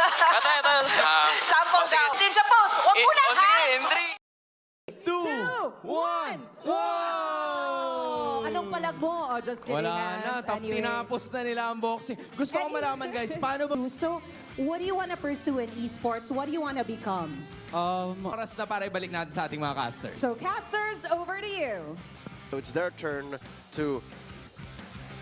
Ito. Sample daw. Ninja pose. Huwag mo na, ha? Sige, in 3. 2, 1, wow! Anong palag mo? Oh, just kidding. Wala na, tinapos na nila ang boxing. Gusto ko malaman, guys, paano ba? So, what do you want to pursue in esports? What do you want to become? Oras na para ibalik natin sa ating mga casters. So, casters, over to you. So it's their turn to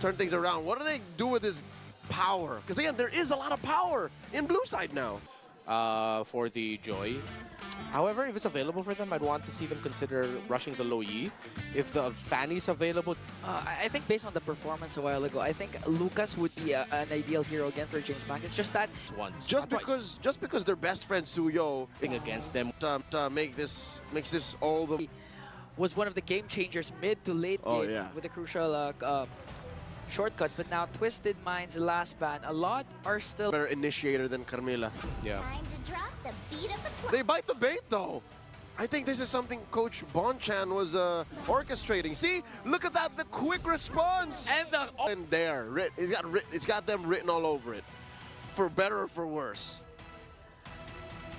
turn things around. What do they do with this power? Because again, there is a lot of power in blue side now. For the Joy. However, if it's available for them, I'd want to see them consider rushing the low Yi. If the Fanny's available... I think based on the performance a while ago, I think Lucas would be an ideal hero again for James Mack. It's just that... Once. Just because their best friend Suyo Against them. makes this all the... was one of the game changers mid to late game with a crucial shortcut. But now Twisted Minds last ban, a lot are still better initiator than Carmilla. Yeah. Time to drop the beat of the clock. They bite the bait though. I think this is something Coach Bonchan was orchestrating. See, look at that, the quick response. and there, it's got them written all over it, for better or for worse.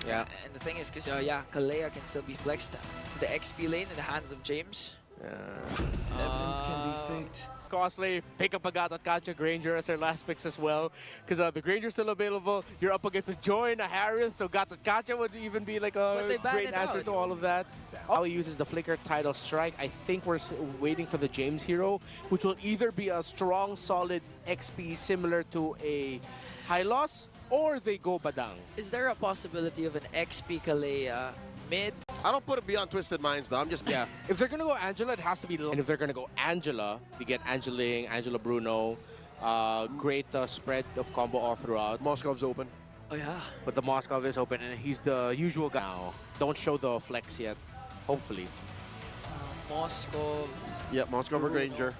Yeah, and the thing is, because Kalea can still be flexed to the XP lane in the hands of James. Evidence can be faked. Cosplay, pick up a Gatot Granger as their last picks as well. Because the Granger's still available. You're up against a Joy and a Harriet, so Gatot would even be like a great answer to all of that. How he uses the Flicker Tidal Strike, I think we're waiting for the James hero, which will either be a strong, solid XP similar to a High Loss, or they go Badang. Is there a possibility of an XP Kalea mid? I don't put it beyond Twisted Minds though. I'm just If they're gonna go Angela, it has to be. And if they're gonna go Angela, you get Angeling, Angela Bruno, great spread of combo all throughout. Moscow's open. Oh yeah. But the Moscow is open, and he's the usual guy now. Don't show the flex yet. Hopefully. Moscow. Yeah, Moscow for Granger.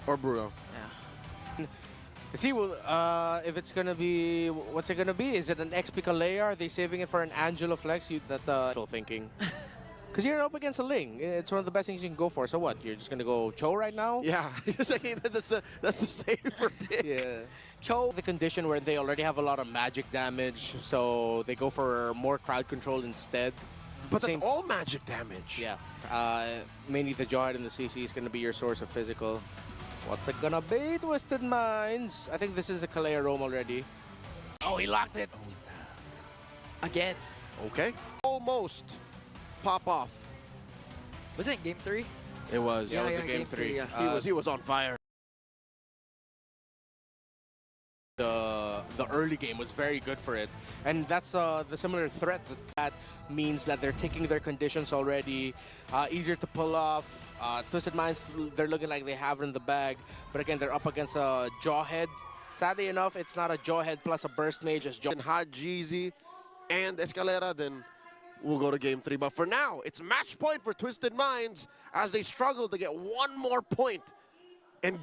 Or Bruno. Yeah. See, well, if it's gonna be, what's it gonna be? Is it an XP Kalea? Are they saving it for an Angela flex? That's thinking. Because you're up against a Ling. It's one of the best things you can go for. So what? You're just gonna go Cho right now? Yeah, that's the safer pick. Yeah. Cho, the condition where they already have a lot of magic damage, so they go for more crowd control instead. But that's all magic damage. Yeah. Mainly the Jawhead and the CC is gonna be your source of physical. What's it gonna be, Twisted Minds? I think this is a Kalea roam already. Oh, he locked it! Again. Okay. Almost pop off. Was it in game 3? It was. Yeah, it was a game 3. Yeah. He was on fire. The early game was very good for it. And that's the similar threat that means that they're taking their conditions already. Easier to pull off. Twisted Minds, they're looking like they have it in the bag. But again, they're up against a Jawhead. Sadly enough, it's not a Jawhead plus a Burst Mage as Jawhead. And Hajizi and Escalera, then we'll go to game 3. But for now, it's match point for Twisted Minds as they struggle to get one more point. And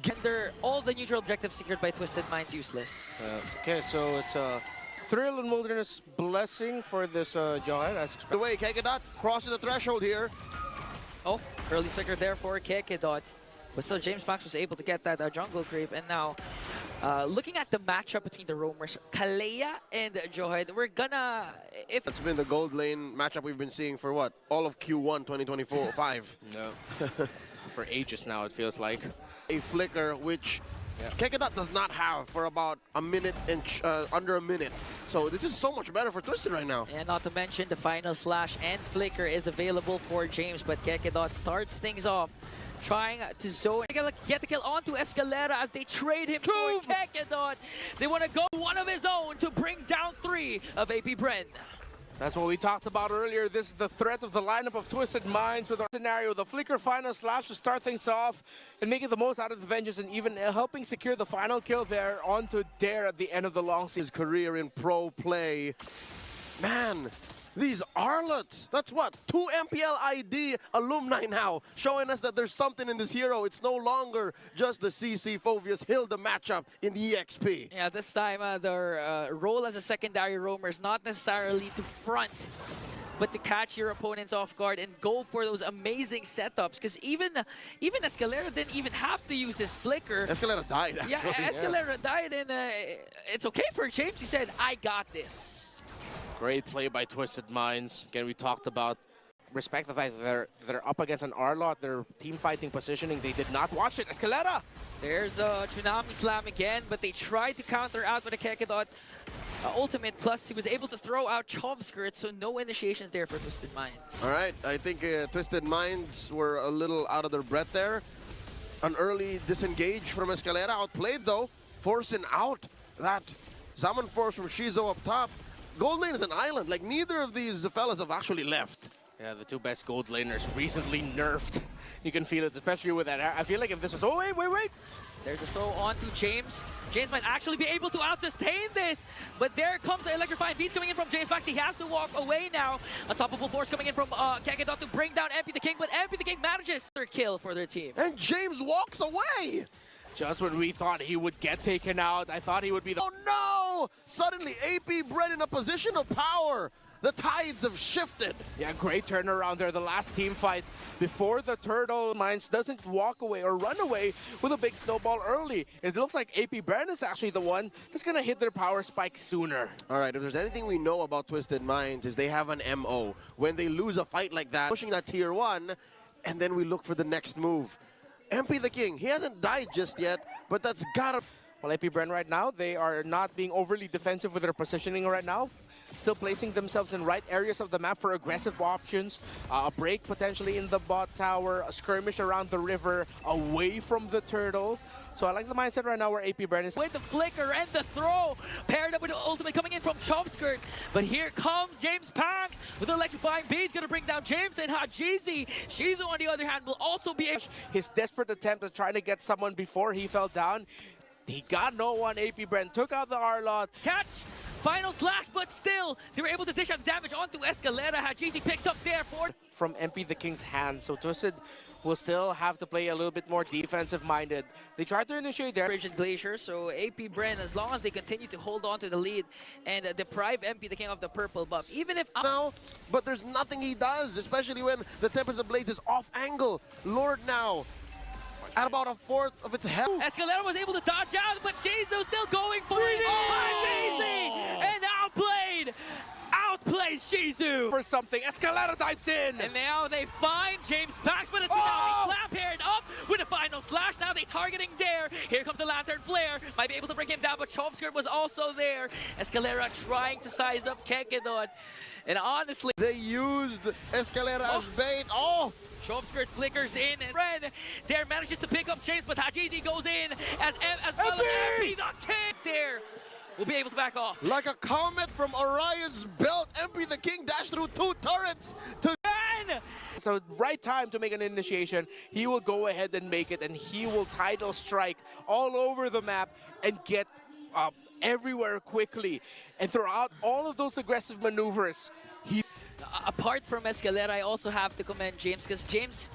all the neutral objectives secured by Twisted Minds useless. Okay, so it's a Thrill and Wilderness Blessing for this Jawhead, as expected. the way, Kekedot crossing the threshold here. Oh, early flicker there for Kekedot. But still, James Max was able to get that jungle creep. And now, looking at the matchup between the roamers, Kalea and Jawhead, we're gonna... That's been the gold lane matchup we've been seeing for what? All of Q1 2024-5. No. For ages now, it feels like. A flicker, which Kekedot does not have for about a minute and under a minute. So this is so much better for Twisted right now. And not to mention, the final slash and flicker is available for James, but Kekedot starts things off, trying to zone, get the kill onto Escalera as they trade him for Kekedot. They want to go one of his own to bring down 3 of AP Bren. That's what we talked about earlier. This is the threat of the lineup of Twisted Minds with our scenario. The Flicker final slash to start things off and making the most out of the vengeance and even helping secure the final kill there onto Dare at the end of the long season. His career in pro play. Man, these Arlots, that's what? 2 MPL ID alumni now, showing us that there's something in this hero. It's no longer just the CC Phoveus Hilda matchup in the EXP. Yeah, this time their role as a secondary roamer is not necessarily to front but to catch your opponents off guard and go for those amazing setups. Because even Escalera didn't even have to use his flicker. Escalera died, actually. Yeah, Escalera died, and it's okay for James. He said, I got this. Great play by Twisted Minds. Again, we talked about respect the fact that they're up against an R-Lot, their team fighting positioning. They did not watch it. Escalera! There's a Tsunami Slam again, but they tried to counter out with a Kekedot ultimate. Plus, he was able to throw out Chov Skirt, so no initiations there for Twisted Minds. All right, I think Twisted Minds were a little out of their breath there. An early disengage from Escalera, outplayed though, forcing out that Salmon Force from Shizo up top. Gold lane is an island, like neither of these fellas have actually left. Yeah, the two best gold laners recently nerfed. You can feel it, especially with that. I feel like if this was... Oh, wait! There's a throw on to James. James might actually be able to out-sustain this, but there comes the electrifying beats coming in from James Max. He has to walk away now. Unstoppable force coming in from Kekedot to bring down MP the King, but MP the King manages their kill for their team. And James walks away! Just when we thought he would get taken out, I thought he would be the... Oh no! Suddenly AP Bren in a position of power. The tides have shifted. Yeah, great turnaround there. The last team fight before the Turtle Minds doesn't walk away or run away with a big snowball early. It looks like AP Brand is actually the one that's going to hit their power spike sooner. All right, if there's anything we know about Twisted Minds is they have an MO. When they lose a fight like that, pushing that tier 1, and then we look for the next move. MP the King, he hasn't died just yet, but that's gotta... Well, AP Brand right now, they are not being overly defensive with their positioning right now. Still placing themselves in right areas of the map for aggressive options. A break potentially in the bot tower, a skirmish around the river, away from the turtle. So I like the mindset right now where AP Brand is... With the flicker and the throw, paired up with the ultimate coming in from Chomskirt. But here comes James Pangs with the electrifying beats, gonna bring down James and Hajizi. Shizu, on the other hand, will also be... His desperate attempt at trying to get someone before he fell down. He got no one. AP Brand took out the R-Lot. Catch! Final slash, but still, they were able to dish out damage onto Escalera. Hajizi picks up there for... From MP the King's hand, so Twisted will still have to play a little bit more defensive-minded. They tried to initiate their... Bridge and Glacier, so AP Bren, as long as they continue to hold on to the lead and deprive MP the King of the purple buff, even if... Now, but there's nothing he does, especially when the Tempest of Blades is off angle. Lord now, at about a fourth of its health. Escalera was able to dodge out, but Shizu still going for it. Hajizi! And outplays Shizu! For something, Escalera dives in! And now they find James Pax, but it's now slap paired up with a final slash. Now they targeting there. Here comes the Lantern Flare. Might be able to bring him down, but Chomskirt was also there. Escalera trying to size up Kekedot. And honestly, they used Escalera as bait. Oh! Chomskirt flickers in, and Red there manages to pick up James, but Hajizi goes in as well as MP the King there. Will be able to back off. Like a comet from Orion's belt, MP the King dashed through 2 turrets to... So right time to make an initiation. He will go ahead and make it, and he will tidal strike all over the map and get everywhere quickly. And throughout all of those aggressive maneuvers, he... Apart from Escalera, I also have to commend James, because James...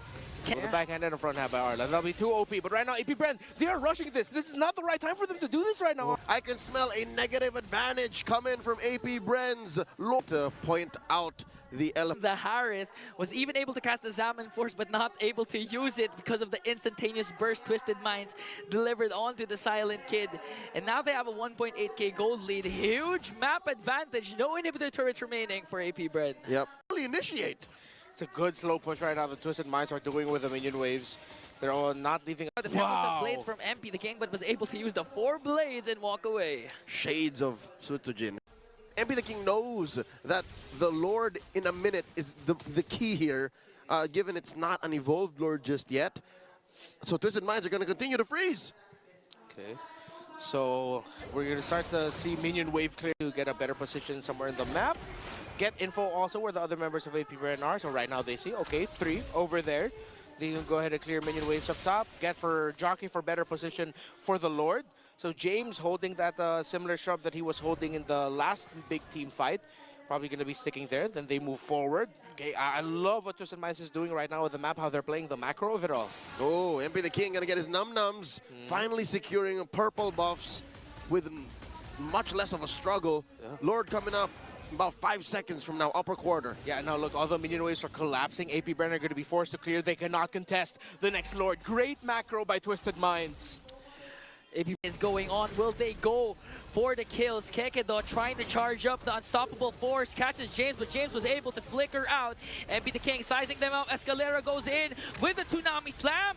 The backhand and the front hand by Arla. That'll be too OP. But right now, AP Brand, they are rushing this. This is not the right time for them to do this right now. I can smell a negative advantage coming from AP Brand's look to point out the element. The Harith was even able to cast the Zaman Force, but not able to use it because of the instantaneous burst Twisted Minds delivered onto the Silent Kid. And now they have a 1.8k gold lead. Huge map advantage. No inhibitor turrets remaining for AP Brand. Yep. Really initiate. It's a good slow push right now the Twisted Minds are doing with the minion waves. They're all not leaving... The Tempest of Blades from MP the King, but was able to use the 4 blades and walk away. Shades of Sutujin. MP the King knows that the Lord in a minute is the key here, given it's not an evolved Lord just yet. So Twisted Minds are going to continue to freeze. Okay. So we're going to start to see minion wave clear to get a better position somewhere in the map. Get info also where the other members of AP Brand are. So right now they see, okay, 3 over there. They can go ahead and clear minion waves up top. Get for Jockey for better position for the Lord. So James holding that similar shrub that he was holding in the last big team fight. Probably going to be sticking there. Then they move forward. Okay, I love what Twisted Minds is doing right now with the map, how they're playing the macro of it all. Oh, MP the King going to get his num-nums. Finally securing purple buffs with much less of a struggle. Lord coming up. about 5 seconds from now, upper quarter. Yeah, now look, all the minion waves are collapsing. AP Bren are going to be forced to clear. They cannot contest the next Lord. Great macro by Twisted Minds. AP is going on. Will they go for the kills? Kekedo trying to charge up the unstoppable force. Catches James, but James was able to flicker out. And be the king sizing them out. Escalera goes in with the Tsunami Slam.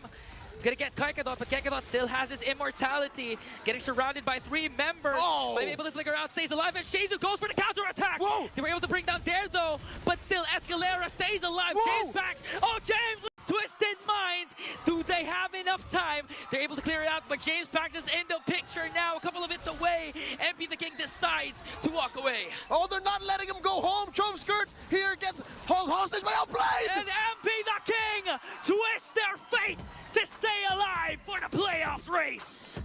Gonna get Kekedot, but Kekedot still has his immortality. Getting surrounded by 3 members. Oh. But able to flicker out, stays alive, and Shizu goes for the counter attack. Whoa. They were able to bring down Dare though, but still Escalera stays alive. Whoa. James back. Oh, James! Twisted Minds. Do they have enough time? They're able to clear it out, but James Pax is in the picture now, a couple of hits away. MP the King decides to walk away. Oh, they're not letting him go home. Chove Skirt here gets held hostage by Outplayed. And MP the King twist their fate to stay alive for the playoffs race.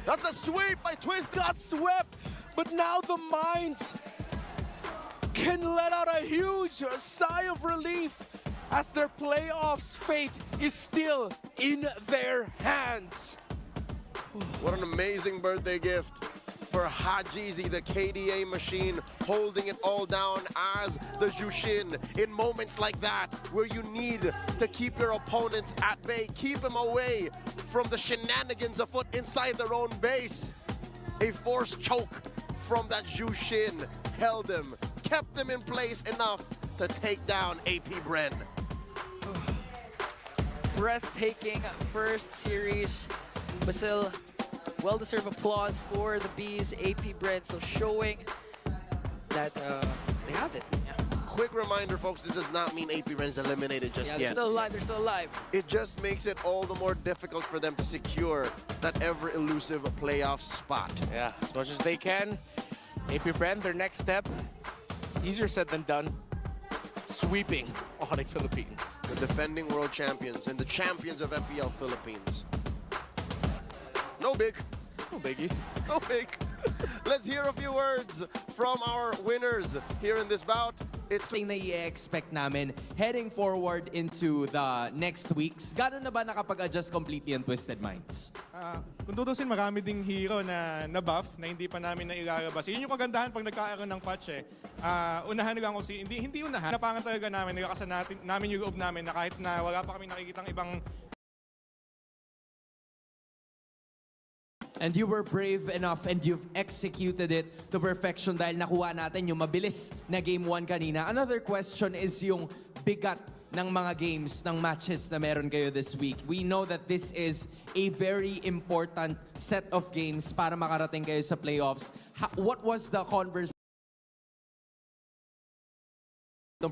That's a sweep by Twist. Got swept, but now the Minds can let out a huge sigh of relief as their playoffs fate is still in their hands. What an amazing birthday gift for Hajizi, the KDA machine, holding it all down as the Jushin in moments like that where you need to keep your opponents at bay, keep them away from the shenanigans afoot inside their own base. A forced choke from that Jushin held them, kept them in place enough to take down AP Bren. Breathtaking first series, but still well-deserved applause for the Bees. AP Bren still showing that they have it. Yeah. Quick reminder, folks, this does not mean AP Bren is eliminated just They're yet. still alive, they're still alive. It just makes it all the more difficult for them to secure that ever-elusive playoff spot. Yeah, as much as they can. AP Bren, their next step, easier said than done. Sweeping Onyx Philippines. The defending world champions and the champions of FPL Philippines. No big. No biggie. No big. Let's hear a few words from our winners here in this bout. It's Thing na i-expect namin heading forward into the next weeks. Gano'n na ba nakapag-adjust completely ang Twisted Minds? Kung tutusin, marami ding hero na buff na hindi pa namin nailalabas. Yun yung kagandahan pag nagkakaroon ng patch eh. Unahan lang kung hindi unahan. Napangan talaga namin, nagkakasan namin yung loob namin na kahit na wala pa kami nakikitang ibang. And you were brave enough and you've executed it to perfection dahil nakuha natin yung mabilis na Game 1 kanina. Another question is yung bigat ng mga games, ng matches na meron kayo this week. We know that this is a very important set of games para makarating kayo sa playoffs. What was the conversation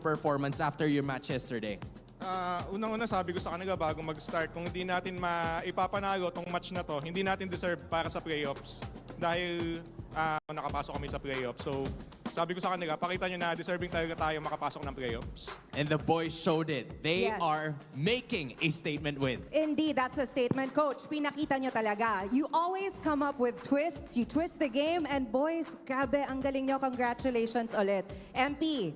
performance after your match yesterday? Unang-una sabi ko sa kanila bago mag-start, kung hindi natin ipapanalo tong match na to, hindi natin deserve para sa playoffs. Dahil nakapasok kami sa playoffs. So sabi ko sa kanila, pakita nyo na deserving talaga tayo makapasok ng playoffs. And the boys showed it. They Yes. are making a statement win. Indeed, that's a statement, Coach. Pinakita nyo talaga. You always come up with twists. You twist the game. And boys, grabe, ang galing nyo. Congratulations ulit. MP,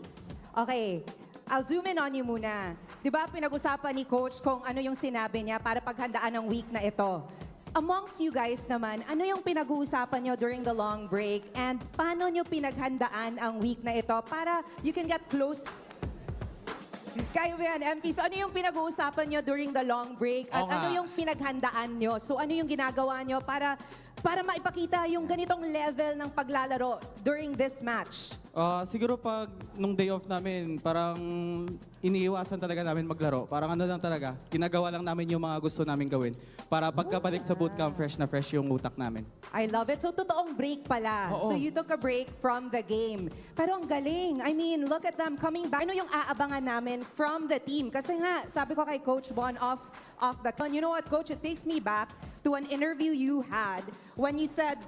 okay, I'll zoom in on you muna. Di ba pinag-usapan ni Coach kung ano yung sinabi niya para paghandaan ng week na ito? Amongst you guys naman, ano yung pinag-uusapan nyo during the long break? And paano nyo pinaghandaan ang week na ito para you can get close? Kayo ba yan, MP? So ano yung pinag-uusapan nyo during the long break? At ano yung pinaghandaan nyo? So ano yung ginagawa nyo para maipakita yung ganitong level ng paglalaro during this match? Siguro pag nung day off namin, parang iniiwasan talaga namin maglaro. Parang ano lang talaga, ginagawa lang namin yung mga gusto namin gawin. Para pagkabalik sa bootcamp, fresh na fresh yung utak namin. I love it. So, totoong break pala. Oo. So, you took a break from the game. Pero ang galing. I mean, look at them coming back. Ano yung aabangan namin from the team? Kasi nga, sabi ko kay Coach Bon off the... You know what, Coach? It takes me back to an interview you had when you said,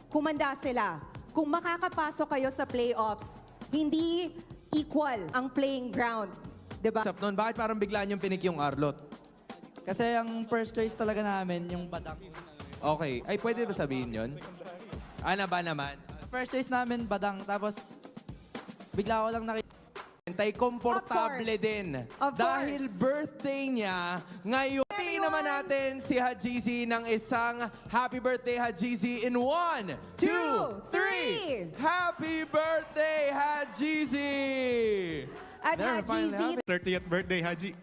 kumanda sila. Kung makakapasok kayo sa playoffs, hindi equal ang playing ground. Diba? What's up nun? Bakit parang biglaan yung pinik yung Arlot? Kasi ang first choice talaga namin, yung Badang. Okay. Ay, pwede ba sabihin yun? Ano ba naman? First choice namin, Badang. Tapos, bigla ko lang nakita. Tay komportable Of course. din. Of Dahil course. birthday niya ngayon. Tingin naman natin si Hajizi ng isang happy birthday, Hajizi, in 1, 2, 3. Happy birthday, Hajizi! Jeezy! At There, Hat finally GZ, 30th birthday, Haji.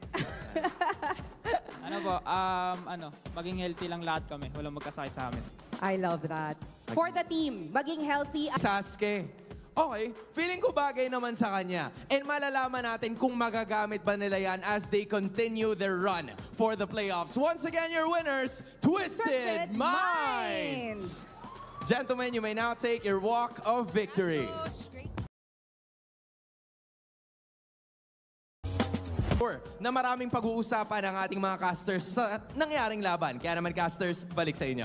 Ano po, maging healthy lang lahat kami. Walang magkasakit sa amin. I love that. For the team, maging healthy. Sasuke. Okay, feeling ko bagay naman sa kanya. And malalaman natin kung magagamit ba nila yan as they continue their run for the playoffs. Once again, your winners, Twisted Minds! Gentlemen, you may now take your walk of victory. Na maraming pag-uusapan ng ating mga casters sa nangyaring laban. Kaya naman casters, balik sa inyo.